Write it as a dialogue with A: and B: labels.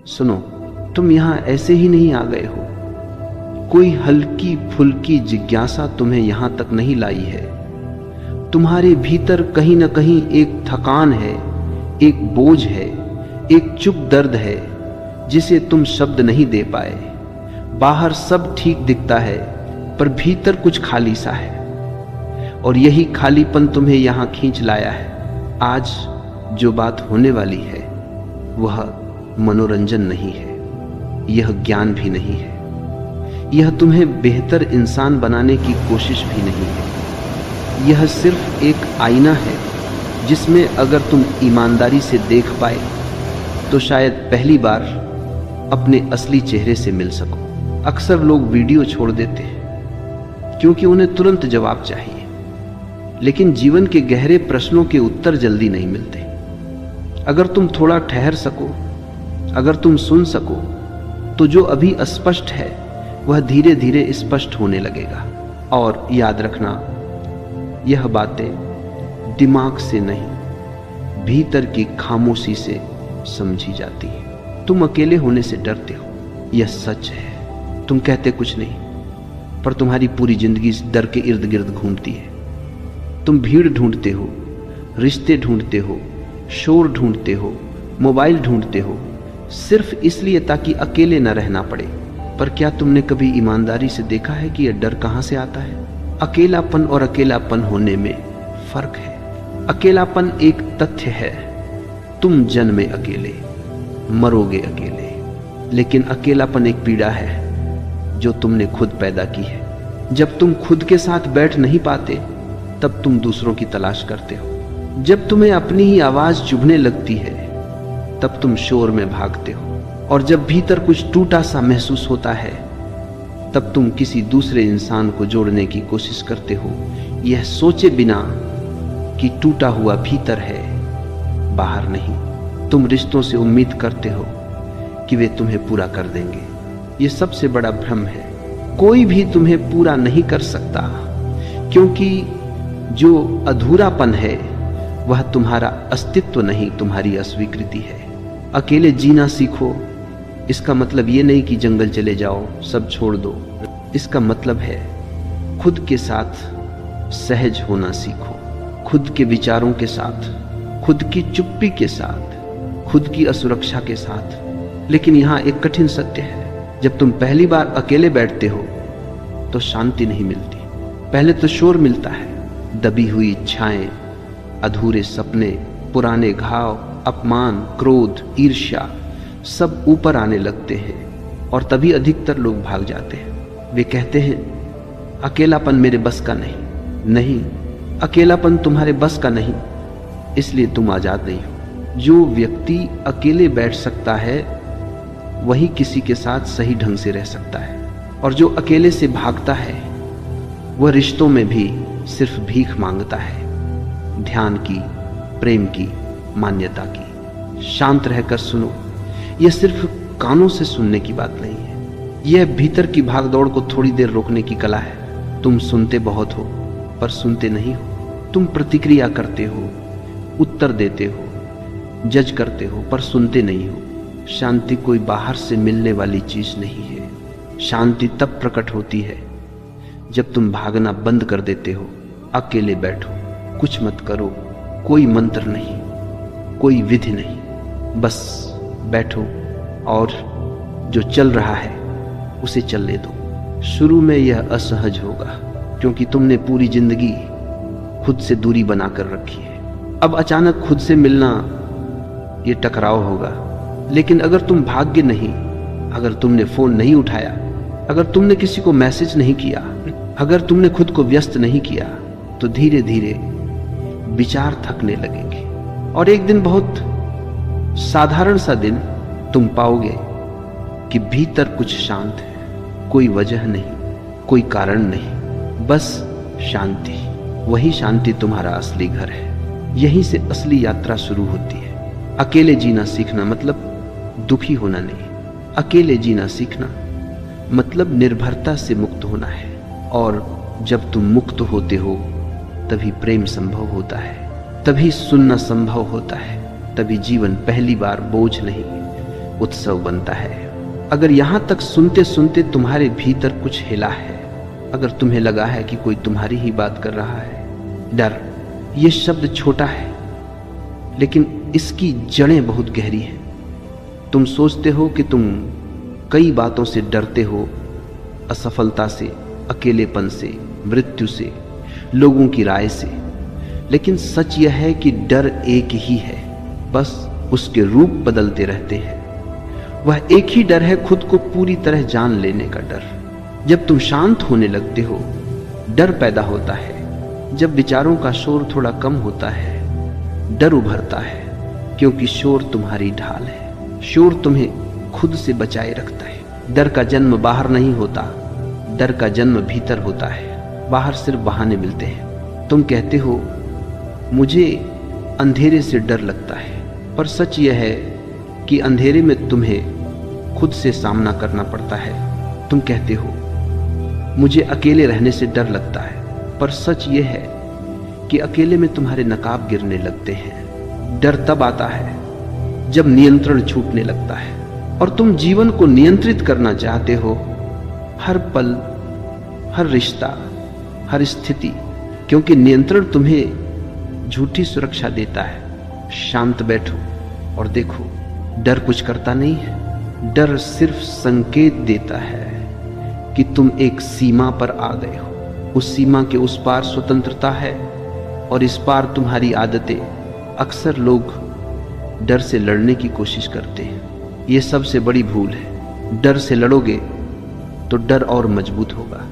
A: सुनो, तुम यहां ऐसे ही नहीं आ गए हो। कोई हल्की फुल्की जिज्ञासा तुम्हें यहां तक नहीं लाई है। तुम्हारे भीतर कहीं ना कहीं एक थकान है, एक बोझ है, एक चुप दर्द है जिसे तुम शब्द नहीं दे पाए। बाहर सब ठीक दिखता है पर भीतर कुछ खाली सा है, और यही खालीपन तुम्हें यहां खींच लाया है। आज जो बात होने वाली है वह मनोरंजन नहीं है, यह ज्ञान भी नहीं है, यह तुम्हें बेहतर इंसान बनाने की कोशिश भी नहीं है। यह सिर्फ एक आईना है जिसमें अगर तुम ईमानदारी से देख पाए तो शायद पहली बार अपने असली चेहरे से मिल सको। अक्सर लोग वीडियो छोड़ देते हैं क्योंकि उन्हें तुरंत जवाब चाहिए, लेकिन जीवन के गहरे प्रश्नों के उत्तर जल्दी नहीं मिलते। अगर तुम थोड़ा ठहर सको, अगर तुम सुन सको, तो जो अभी अस्पष्ट है वह धीरे धीरे स्पष्ट होने लगेगा। और याद रखना, यह बातें दिमाग से नहीं, भीतर की खामोशी से समझी जाती है। तुम अकेले होने से डरते हो, यह सच है। तुम कहते कुछ नहीं, पर तुम्हारी पूरी जिंदगी इस डर के इर्द गिर्द घूमती है। तुम भीड़ ढूंढते हो, रिश्ते ढूंढते हो, शोर ढूंढते हो, मोबाइल ढूंढते हो, सिर्फ इसलिए ताकि अकेले न रहना पड़े। पर क्या तुमने कभी ईमानदारी से देखा है कि यह डर कहां से आता है? अकेलापन और अकेलापन होने में फर्क है। अकेलापन एक तथ्य है, तुम जन्मे अकेले, मरोगे अकेले, लेकिन अकेलापन एक पीड़ा है जो तुमने खुद पैदा की है। जब तुम खुद के साथ बैठ नहीं पाते तब तुम दूसरों की तलाश करते हो। जब तुम्हें अपनी ही आवाज चुभने लगती है तब तुम शोर में भागते हो, और जब भीतर कुछ टूटा सा महसूस होता है तब तुम किसी दूसरे इंसान को जोड़ने की कोशिश करते हो, यह सोचे बिना कि टूटा हुआ भीतर है, बाहर नहीं। तुम रिश्तों से उम्मीद करते हो कि वे तुम्हें पूरा कर देंगे। यह सबसे बड़ा भ्रम है। कोई भी तुम्हें पूरा नहीं कर सकता, क्योंकि जो अधूरापन है वह तुम्हारा अस्तित्व नहीं, तुम्हारी अस्वीकृति है। अकेले जीना सीखो, इसका मतलब ये नहीं कि जंगल चले जाओ, सब छोड़ दो। इसका मतलब है खुद के साथ सहज होना सीखो, खुद के विचारों के साथ, खुद की चुप्पी के साथ, खुद की असुरक्षा के साथ। लेकिन यहां एक कठिन सत्य है, जब तुम पहली बार अकेले बैठते हो तो शांति नहीं मिलती। पहले तो शोर मिलता है, दबी हुई इच्छाएं, अधूरे सपने, पुराने घाव, अपमान, क्रोध, ईर्ष्या, सब ऊपर आने लगते हैं। और तभी अधिकतर लोग भाग जाते हैं। वे कहते हैं अकेलापन मेरे बस का नहीं। नहीं, अकेलापन तुम्हारे बस का नहीं, इसलिए तुम आजाद नहीं हो। जो व्यक्ति अकेले बैठ सकता है वही किसी के साथ सही ढंग से रह सकता है, और जो अकेले से भागता है वह रिश्तों में भी सिर्फ भीख मांगता है, ध्यान की, प्रेम की, मान्यता की। शांत रहकर सुनो, यह सिर्फ कानों से सुनने की बात नहीं है, यह भीतर की भागदौड़ को थोड़ी देर रोकने की कला है। तुम सुनते बहुत हो पर सुनते नहीं हो। तुम प्रतिक्रिया करते हो, उत्तर देते हो, जज करते हो, पर सुनते नहीं हो। शांति कोई बाहर से मिलने वाली चीज नहीं है। शांति तब प्रकट होती है जब तुम भागना बंद कर देते हो। अकेले बैठो, कुछ मत करो, कोई मंत्र नहीं, कोई विधि नहीं, बस बैठो और जो चल रहा है उसे चलने दो। शुरू में यह असहज होगा क्योंकि तुमने पूरी जिंदगी खुद से दूरी बनाकर रखी है। अब अचानक खुद से मिलना यह टकराव होगा। लेकिन अगर तुम भाग्य नहीं, अगर तुमने फोन नहीं उठाया, अगर तुमने किसी को मैसेज नहीं किया, अगर तुमने खुद को व्यस्त नहीं किया, तो धीरे धीरे विचार थकने लगेंगे। और एक दिन, बहुत साधारण सा दिन, तुम पाओगे कि भीतर कुछ शांत है। कोई वजह नहीं, कोई कारण नहीं, बस शांति। वही शांति तुम्हारा असली घर है। यहीं से असली यात्रा शुरू होती है। अकेले जीना सीखना मतलब दुखी होना नहीं। अकेले जीना सीखना मतलब निर्भरता से मुक्त होना है। और जब तुम मुक्त होते हो तभी प्रेम संभव होता है, तभी सुनना संभव होता है, तभी जीवन पहली बार बोझ नहीं, उत्सव बनता है। अगर यहां तक सुनते सुनते तुम्हारे भीतर कुछ हिला है, अगर तुम्हें लगा है कि कोई तुम्हारी ही बात कर रहा है, डर, ये शब्द छोटा है लेकिन इसकी जड़ें बहुत गहरी हैं। तुम सोचते हो कि तुम कई बातों से डरते हो, असफलता से, अकेलेपन से, मृत्यु से, लोगों की राय से, लेकिन सच यह है कि डर एक ही है, बस उसके रूप बदलते रहते हैं। वह एक ही डर है, खुद को पूरी तरह जान लेने का डर। जब तुम शांत होने लगते हो, डर पैदा होता है। जब विचारों का शोर थोड़ा कम होता है, डर उभरता है, क्योंकि शोर तुम्हारी ढाल है। शोर तुम्हें खुद से बचाए रखता है। डर का जन्म बाहर नहीं होता, डर का जन्म भीतर होता है। बाहर सिर्फ बहाने मिलते हैं। तुम कहते हो मुझे अंधेरे से डर लगता है, पर सच यह है कि अंधेरे में तुम्हें खुद से सामना करना पड़ता है। तुम कहते हो मुझे अकेले रहने से डर लगता है, पर सच यह है कि अकेले में तुम्हारे नकाब गिरने लगते हैं। डर तब आता है जब नियंत्रण छूटने लगता है और तुम जीवन को नियंत्रित करना चाहते हो, हर पल, हर रिश्ता, हर स्थिति, क्योंकि नियंत्रण तुम्हें झूठी सुरक्षा देता है। शांत बैठो और देखो, डर कुछ करता नहीं है। डर सिर्फ संकेत देता है कि तुम एक सीमा पर आ गए हो। उस सीमा के उस पार स्वतंत्रता है और इस पार तुम्हारी आदतें। अक्सर लोग डर से लड़ने की कोशिश करते हैं, ये सबसे बड़ी भूल है। डर से लड़ोगे तो डर और मजबूत होगा।